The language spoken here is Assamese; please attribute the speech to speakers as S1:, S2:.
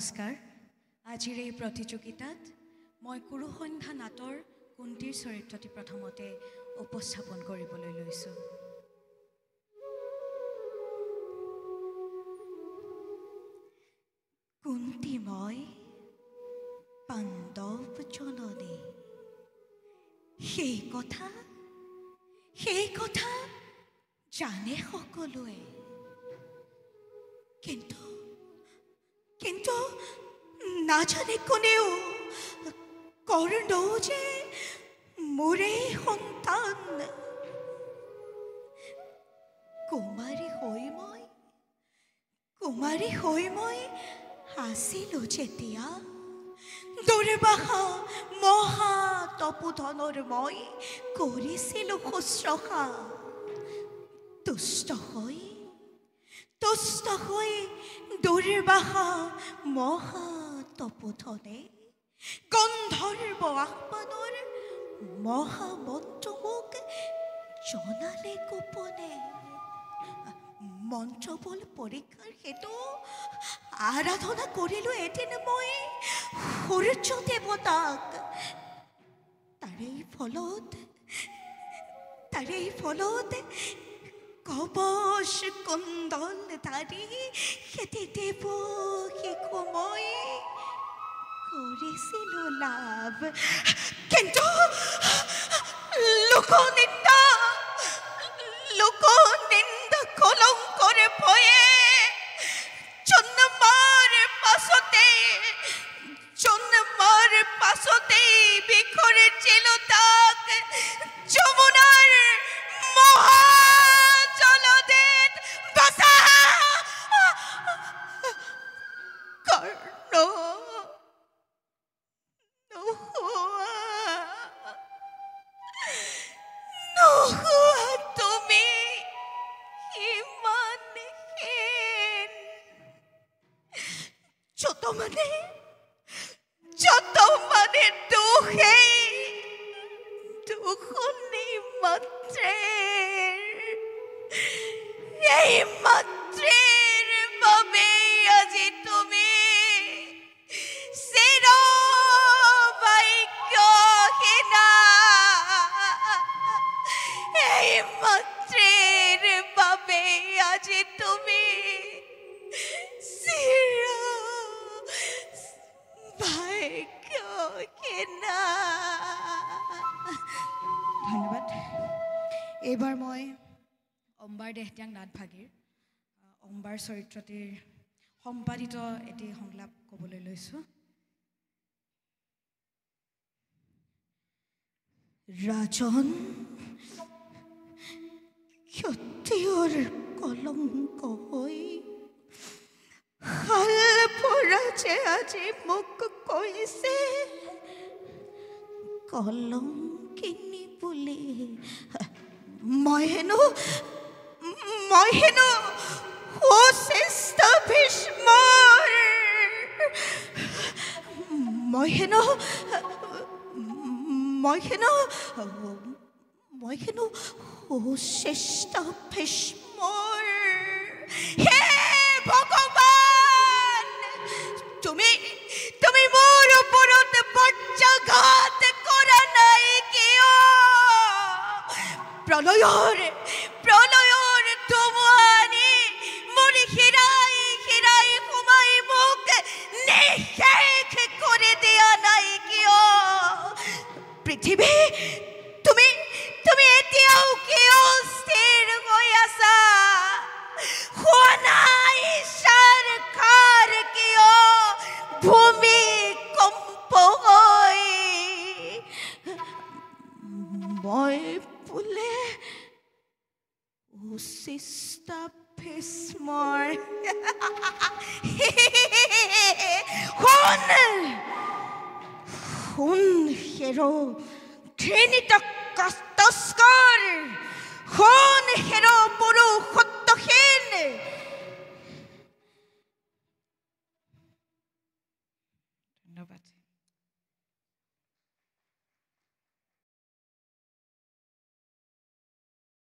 S1: নমস্কাৰ আজিৰ এই প্ৰতিযোগিতাত মই কুৰুসন্ধ্যা নাটৰ কুন্তীৰ চৰিত্ৰটি প্ৰথমতে উপস্থাপন কৰিবলৈ লৈছোঁ কুন্তী মই পাণ্ডৱ জননী সেই কথা জানে সকলোৱে কিন্তু নাজানে কোনেও কৰ্ণ যে মোৰে সন্তান কুমাৰী হৈ মই আছিলোঁ যেতিয়া দুৰ্বাসা মহা তপোধনৰ মই কৰিছিলোঁ শুশ্ৰূষা তুষ্ট হৈ দুৰ্বাসা মহা তপোধনে গন্ধৰ্ব আহ্বানৰ মহামন্ত্ৰ মোক জনালে গোপনে মন্ত্ৰবল পৰীক্ষাৰ হেতু আৰাধনা কৰিলোঁ এদিন মই সূৰ্য দেৱতাক তাৰেই ফলত কবচ কুণ্ডল ধাৰি খেতি দেৱ শিশু মই কৰিছিলোঁ লাভ কিন্তু লোকনিন্দা কলংকৰ ভয়ে জন্মৰ পাছতে বিখৰিছিলোঁ তাক যমুনাৰ মহাজলদেত বাচা কৰ্ণ নোহোৱা তুমি ইমান যত মানে দুখনি মাত্ৰেৰ বাবে আজি তুমি চিৰভাগ্যহীনা এই মাত্ৰেৰ বাবে আজি তুমি ধন্যবাদ এইবাৰ মই অম্বাৰ দেহত্যাং নাটভাগীৰ অম্বাৰ চৰিত্ৰটিৰ সম্পাদিত এটি সংলাপ ক'বলৈ লৈছোঁ ৰাজন ক্ষত্ৰিয়ৰ কলংক হৈ শাল পৰাজে আজি মোক কৈছে কলংকিনী বুলি মই হেনো সুশ্ৰেষ্ঠ ভীষ্মৰ মই হেনো সুশ্ৰেষ্ঠ ভীষ্মৰ হে ভগৱান তুমি মোৰ ওপৰত বজ্ৰাঘাত কৰা নাই কিয় প্ৰলয়ৰ ধুমুহানি মোৰ হীৰাই সোমাই মোক নিঃশেষ কৰি দিয়া নাই কিয় পৃথিৱী তুমি এতিয়াও কিয় স্থিৰ হৈ আছা হোৱা নাই চৰকাৰ কিয় ভূমিকম্প হৈ মই বোলে উচিষ্ট ভীষ্মৰ শুন হেৰ ঘৃণিত তস্কৰ শুন হেৰ পুৰুষ